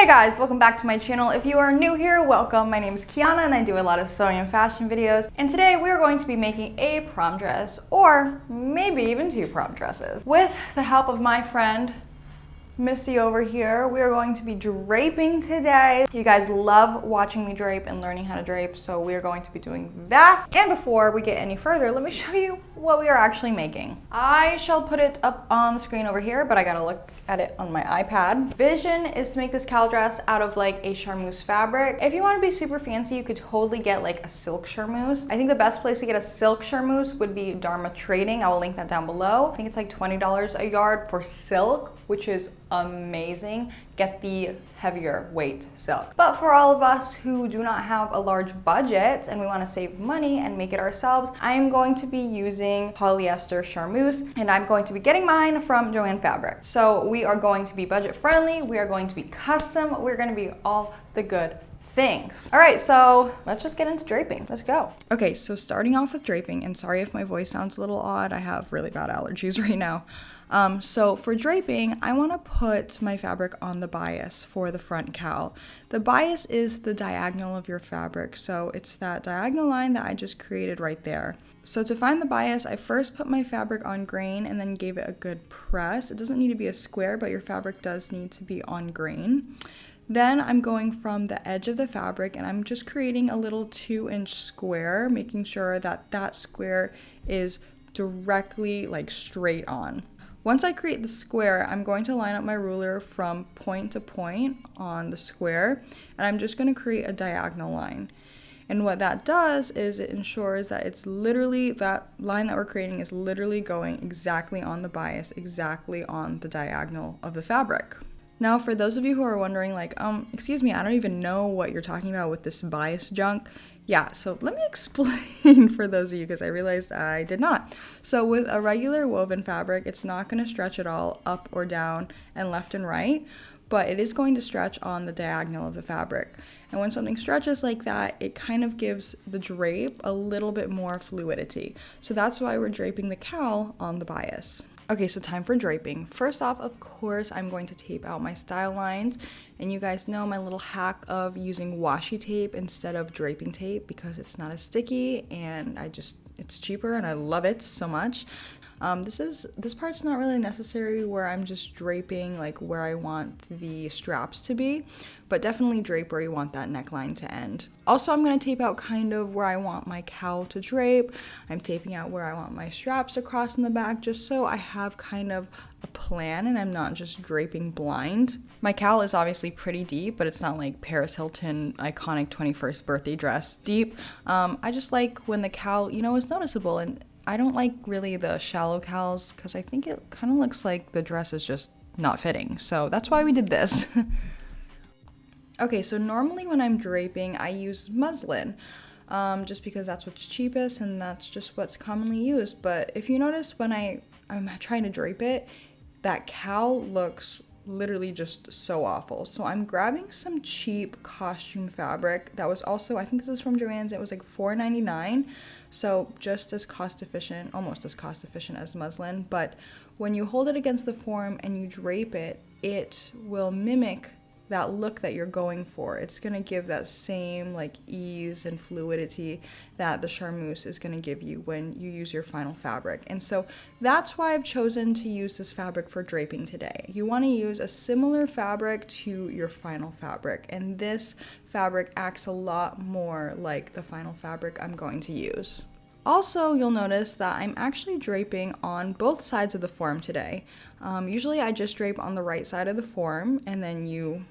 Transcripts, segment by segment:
Hey guys, welcome back to my channel. If you are new here, welcome. My name is Kiana and I do a lot of sewing and fashion videos. And today we are going to be making a prom dress, or maybe even 2 prom dresses. With the help of my friend, Missy over here, we are going to be draping today. You guys love watching me drape and learning how to drape, so we are going to be doing that. And before we get any further, let me show you what we are actually making. I shall put it up on the screen over here, but I gotta look at it on my iPad. Vision is to make this cowl dress out of like a charmeuse fabric. If you want to be super fancy, you could totally get like a silk charmeuse. I think the best place to get a silk charmeuse would be Dharma Trading. I will link that down below. I think it's like $20 a yard for silk, which is amazing. Get the heavier weight silk. But for all of us who do not have a large budget and we want to save money and make it ourselves, I am going to be using polyester charmeuse, and I'm going to be getting mine from Joann Fabric. So we are going to be budget friendly, we are going to be custom, we're going to be all the good things. All right, so let's just get into draping. Let's go. Okay, so starting off with draping, and sorry if my voice sounds a little odd, I have really bad allergies right now. So for draping, I want to put my fabric on the bias for the front cowl. The bias is the diagonal of your fabric, so it's that diagonal line that I just created right there. So to find the bias, I first put my fabric on grain and then gave it a good press. It doesn't need to be a square, but your fabric does need to be on grain. Then I'm going from the edge of the fabric and I'm just creating a little 2-inch square, making sure that that square is directly like straight on. Once I create the square, I'm going to line up my ruler from point to point on the square, and I'm just going to create a diagonal line. And what that does is it ensures that it's literally, that line that we're creating is literally going exactly on the bias, exactly on the diagonal of the fabric. Now, for those of you who are wondering, like, excuse me, I don't even know what you're talking about with this bias junk. Yeah, so let me explain for those of you, because I realized I did not. So with a regular woven fabric, it's not going to stretch at all up or down and left and right, but it is going to stretch on the diagonal of the fabric. And when something stretches like that, it kind of gives the drape a little bit more fluidity. So that's why we're draping the cowl on the bias. Okay, so time for draping. First off, of course, I'm going to tape out my style lines. And you guys know my little hack of using washi tape instead of draping tape because it's not as sticky and it's cheaper and I love it so much. This part's not really necessary where I'm just draping like where I want the straps to be, but definitely drape where you want that neckline to end. Also, I'm going to tape out kind of where I want my cowl to drape. I'm taping out where I want my straps across in the back just so I have kind of a plan and I'm not just draping blind. My cowl is obviously pretty deep, but it's not like Paris Hilton iconic 21st birthday dress deep. I just like when the cowl, is noticeable, and I don't like really the shallow cowls because I think it kind of looks like the dress is just not fitting. So that's why we did this. Okay, so normally when I'm draping, I use muslin just because that's what's cheapest and that's just what's commonly used. But if you notice when I'm trying to drape it, that cowl looks literally just so awful. So I'm grabbing some cheap costume fabric that was also, I think this is from Joann's, it was like $4.99. So just as cost efficient, almost as cost efficient as muslin. But when you hold it against the form and you drape it, it will mimic that look that you're going for. It's going to give that same like ease and fluidity that the charmeuse is going to give you when you use your final fabric. And so that's why I've chosen to use this fabric for draping today. You want to use a similar fabric to your final fabric, and this fabric acts a lot more like the final fabric I'm going to use. Also, you'll notice that I'm actually draping on both sides of the form today. Usually I just drape on the right side of the form and then you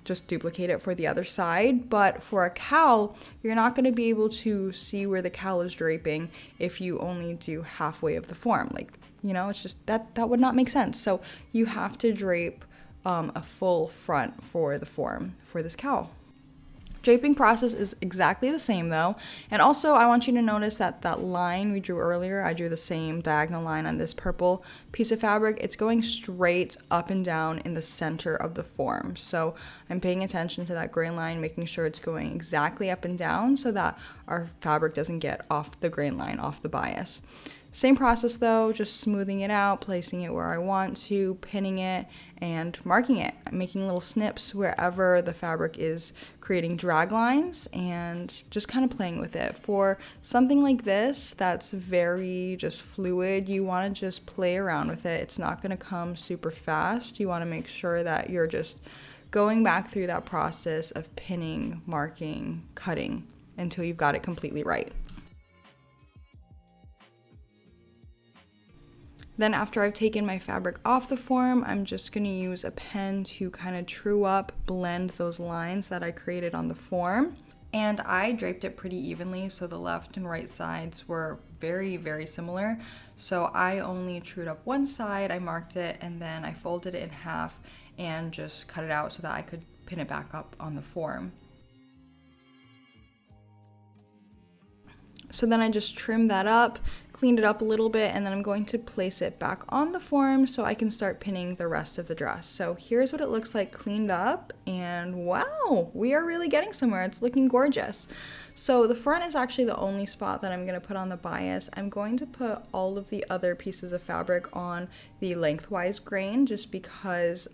just duplicate it for the other side. But for a cowl, you're not going to be able to see where the cowl is draping if you only do halfway of the form. Like, it's just that would not make sense. So you have to drape a full front for the form for this cowl. Draping process is exactly the same though. And also I want you to notice that that line we drew earlier, I drew the same diagonal line on this purple piece of fabric. It's going straight up and down in the center of the form. So I'm paying attention to that grain line, making sure it's going exactly up and down so that our fabric doesn't get off the grain line, off the bias. Same process though, just smoothing it out, placing it where I want to, pinning it, and marking it. I'm making little snips wherever the fabric is creating drag lines and just kind of playing with it. For something like this that's very just fluid, you want to just play around with it. It's not going to come super fast. You want to make sure that you're just going back through that process of pinning, marking, cutting until you've got it completely right. Then after I've taken my fabric off the form, I'm just going to use a pen to kind of true up, blend those lines that I created on the form. And I draped it pretty evenly, so the left and right sides were very, very similar. So I only trued up one side, I marked it, and then I folded it in half and just cut it out so that I could pin it back up on the form. So then I just trimmed that up, cleaned it up a little bit, and then I'm going to place it back on the form so I can start pinning the rest of the dress. So here's what it looks like cleaned up, and wow, we are really getting somewhere. It's looking gorgeous. So the front is actually the only spot that I'm going to put on the bias. I'm going to put all of the other pieces of fabric on the lengthwise grain just because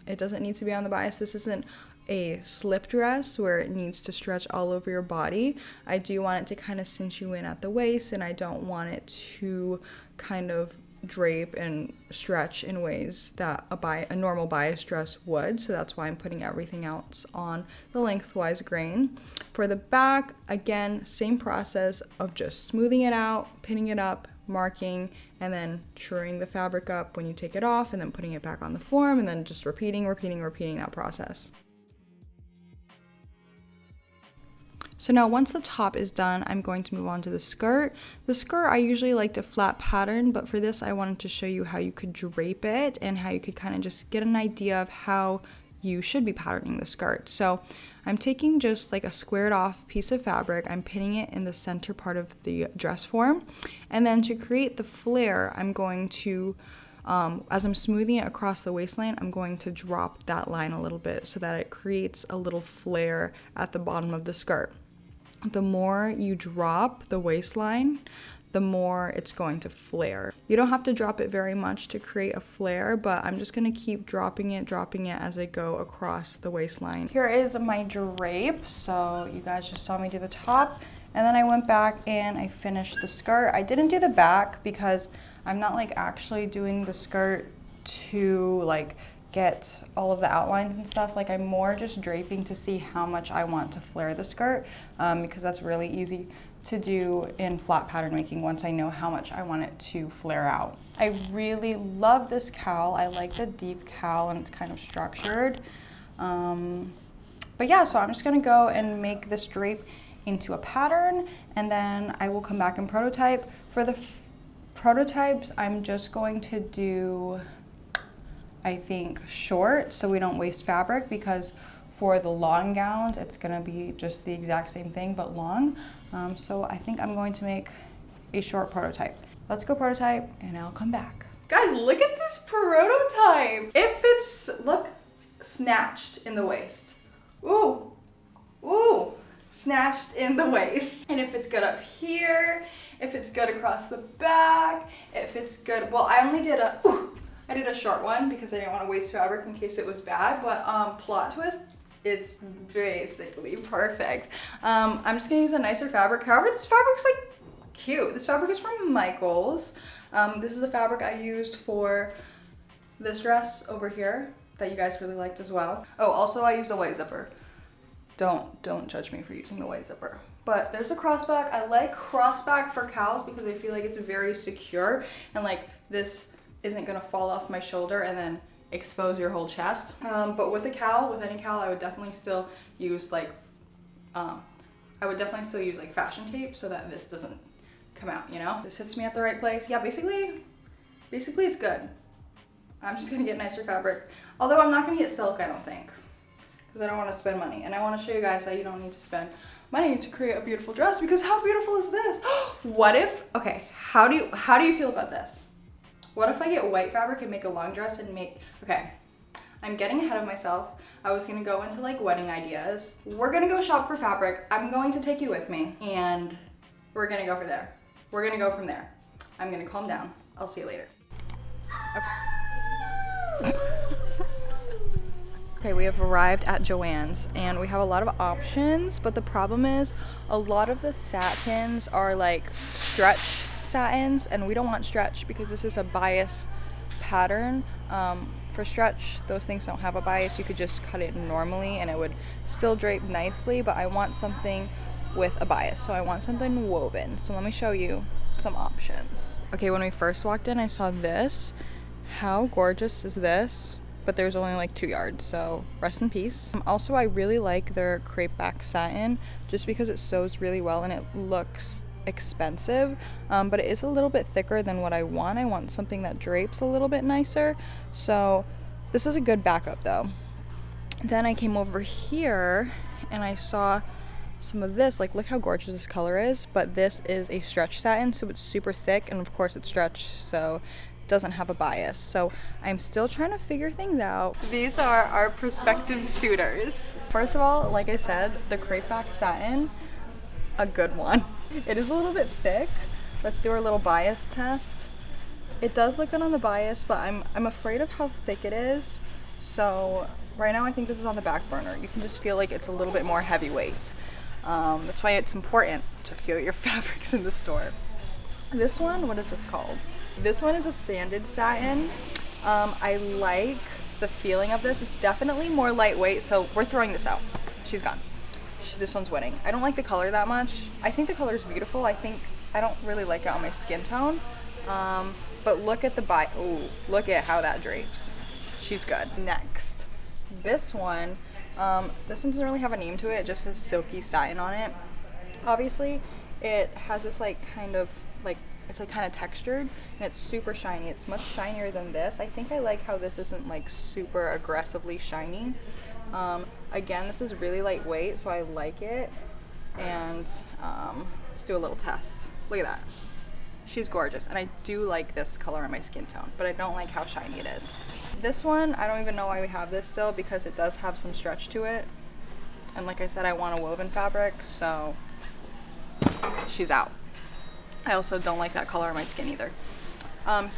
it doesn't need to be on the bias. This isn't a slip dress where it needs to stretch all over your body. I do want it to kind of cinch you in at the waist, and I don't want it to kind of drape and stretch in ways that a normal bias dress would. So that's why I'm putting everything else on the lengthwise grain. For the back, again, same process of just smoothing it out, pinning it up, marking, and then truing the fabric up when you take it off, and then putting it back on the form, and then just repeating that process. So now once the top is done, I'm going to move on to the skirt. The skirt, I usually like to flat pattern, but for this I wanted to show you how you could drape it and how you could kind of just get an idea of how you should be patterning the skirt. So I'm taking just like a squared off piece of fabric, I'm pinning it in the center part of the dress form, and then to create the flare, I'm going to as I'm smoothing it across the waistline, I'm going to drop that line a little bit so that it creates a little flare at the bottom of the skirt. The more you drop the waistline, the more it's going to flare. You don't have to drop it very much to create a flare, but I'm just gonna keep dropping it as I go across the waistline. Here is my drape. So you guys just saw me do the top, and then I went back and I finished the skirt. I didn't do the back because I'm not like actually doing the skirt to like get all of the outlines and stuff. Like I'm more just draping to see how much I want to flare the skirt because that's really easy to do in flat pattern making once I know how much I want it to flare out. I really love this cowl. I like the deep cowl and it's kind of structured. But yeah, so I'm just gonna go and make this drape into a pattern, and then I will come back and prototype. For the prototypes, I'm just going to do, I think, short so we don't waste fabric, because for the long gowns it's gonna be just the exact same thing but long. So I think I'm going to make a short prototype. Let's go prototype and I'll come back. Guys, look at this prototype. It fits, look, snatched in the waist. Ooh, ooh, snatched in the waist. And if it's good up here, if it's good across the back, if it's good, well, I did a short one because I didn't want to waste fabric in case it was bad, but plot twist, it's basically perfect. I'm just gonna use a nicer fabric. However, this fabric's like cute. This fabric is from Michaels. This is the fabric I used for this dress over here that you guys really liked as well. Oh, also I used a white zipper. Don't judge me for using the white zipper. But there's a crossback. I like crossback for cowls because I feel like it's very secure and like this isn't gonna fall off my shoulder and then expose your whole chest. But with a cowl, with any cowl, I would definitely still use like, fashion tape so that this doesn't come out, you know? This hits me at the right place. Yeah, basically it's good. I'm just gonna get nicer fabric. Although I'm not gonna get silk, I don't think, because I don't wanna spend money. And I wanna show you guys that you don't need to spend money to create a beautiful dress, because how beautiful is this? What if, okay, how do you feel about this? What if I get white fabric and make a long dress and okay, I'm getting ahead of myself. I was gonna go into like wedding ideas. We're gonna go shop for fabric. I'm going to take you with me and we're gonna go for there. We're gonna go from there. I'm gonna calm down. I'll see you later. Okay, we have arrived at Joann's and we have a lot of options, but the problem is a lot of the satins are like stretch satins, and we don't want stretch because this is a bias pattern. For stretch, those things don't have a bias. You could just cut it normally and it would still drape nicely, but I want something with a bias, so I want something woven. So let me show you some options. Okay, when we first walked in, I saw this. How gorgeous is this? But there's only like 2 yards, so rest in peace. Also, I really like their crepe back satin just because it sews really well and it looks expensive, but it is a little bit thicker than what I want. I want something that drapes a little bit nicer, so this is a good backup though. Then I came over here and I saw some of this. Like, look how gorgeous this color is, but this is a stretch satin, so it's super thick, and of course it's stretched, so it doesn't have a bias. So I'm still trying to figure things out. These are our prospective suitors. First of all, like I said, the crepe back satin, a good one. It is a little bit thick. Let's do our little bias test. It does look good on the bias, but I'm afraid of how thick it is. So right now I think this is on the back burner. You can just feel like it's a little bit more heavyweight. That's why it's important to feel your fabrics in the store. This one, what is this called? This one is a sanded satin. I like the feeling of this. It's definitely more lightweight, so we're throwing this out. She's gone. This one's winning. I don't like the color that much. I think the color is beautiful. I don't really like it on my skin tone. But look at the ooh, look at how that drapes. She's good. Next, this one doesn't really have a name to it. It just says silky satin on it. Obviously, it has this like kind of like, it's like kind of textured and it's super shiny. It's much shinier than this. I think I like how this isn't like super aggressively shiny. Again, this is really lightweight, so I like it. And let's do a little test. Look at that. She's gorgeous, and I do like this color on my skin tone, but I don't like how shiny it is. This one, I don't even know why we have this still, because it does have some stretch to it. And like I said, I want a woven fabric, so she's out. I also don't like that color on my skin either.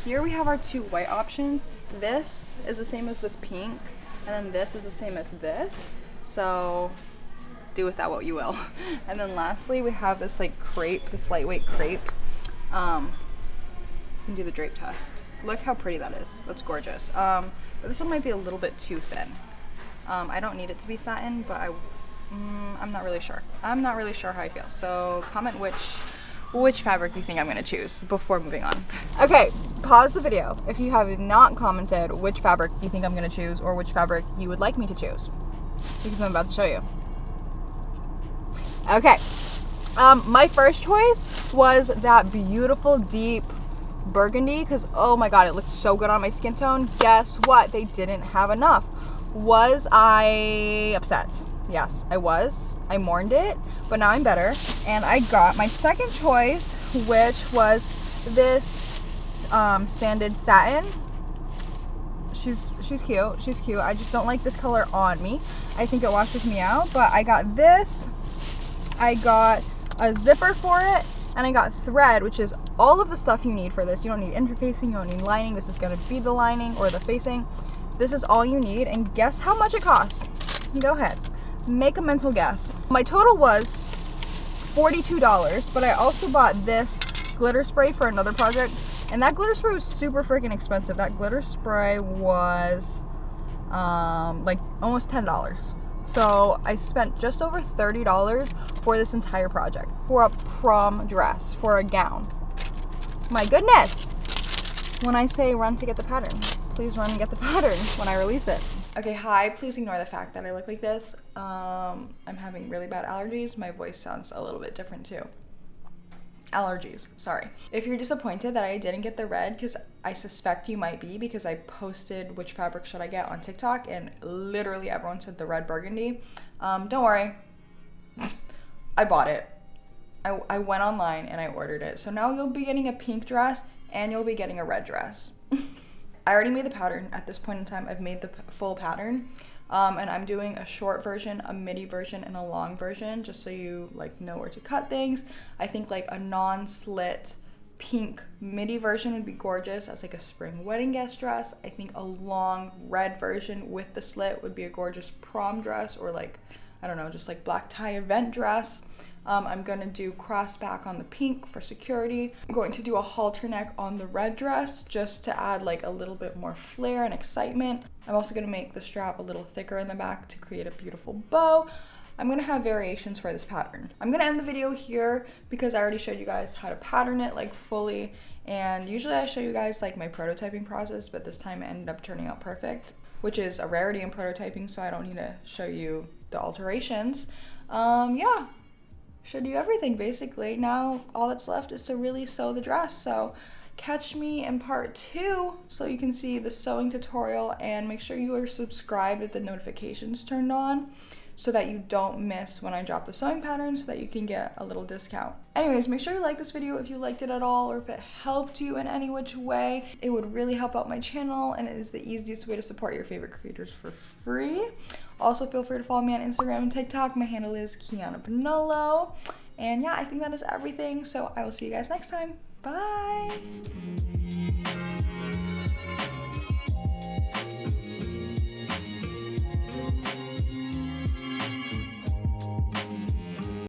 Here we have our 2 white options. This is the same as this pink, and then this is the same as this, so do with that what you will. And then lastly, we have this like crepe, this lightweight crepe. You can do the drape test. Look how pretty that is. That's gorgeous. But this one might be a little bit too thin. I don't need it to be satin, but I'm not really sure. I'm not really sure how I feel. So comment which fabric you think I'm gonna choose before moving on. Okay, pause the video if you have not commented which fabric you think I'm gonna choose or which fabric you would like me to choose, because I'm about to show you. Okay, my first choice was that beautiful deep burgundy, because oh my god, it looked so good on my skin tone. Guess what? They didn't have enough. Was I upset? Yes, I was. I mourned it, but now I'm better. And I got my second choice, which was this sanded satin. She's cute. She's cute. I just don't like this color on me. I think it washes me out, but I got this. I got a zipper for it, and I got thread, which is all of the stuff you need for this. You don't need interfacing, you don't need lining. This is gonna be the lining or the facing. This is all you need, and guess how much it cost? Go ahead. Make a mental guess. My total was $42, but I also bought this glitter spray for another project, and that glitter spray was super freaking expensive. That glitter spray was like almost $10. So I spent just over $30 for this entire project, for a prom dress, for a gown. My goodness. When I say run to get the pattern, please run and get the pattern when I release it. Okay, hi, please ignore the fact that I look like this. I'm having really bad allergies. My voice sounds a little bit different too. Allergies, sorry. If you're disappointed that I didn't get the red, because I suspect you might be, because I posted which fabric should I get on TikTok and literally everyone said the red burgundy. Don't worry, I bought it. I went online and I ordered it. So now you'll be getting a pink dress and you'll be getting a red dress. I already made the pattern at this point in time. I've made the full pattern. And I'm doing a short version, a midi version, and a long version, just so you like know where to cut things. I think like a non-slit pink midi version would be gorgeous as like a spring wedding guest dress. I think a long red version with the slit would be a gorgeous prom dress, or like, I don't know, just like black tie event dress. I'm gonna do crossback on the pink for security. I'm going to do a halter neck on the red dress just to add like a little bit more flair and excitement. I'm also gonna make the strap a little thicker in the back to create a beautiful bow. I'm gonna have variations for this pattern. I'm gonna end the video here because I already showed you guys how to pattern it like fully, and usually I show you guys like my prototyping process, but this time it ended up turning out perfect, which is a rarity in prototyping, so I don't need to show you the alterations. Yeah. Showed you everything basically. Now all that's left is to really sew the dress. So catch me in part 2 so you can see the sewing tutorial, and make sure you are subscribed with the notifications turned on so that you don't miss when I drop the sewing pattern, so that you can get a little discount. Anyways, make sure you like this video if you liked it at all, or if it helped you in any which way. It would really help out my channel, and it is the easiest way to support your favorite creators for free. Also, feel free to follow me on Instagram and TikTok. My handle is Kiana Panolo. And yeah, I think that is everything. So I will see you guys next time. Bye.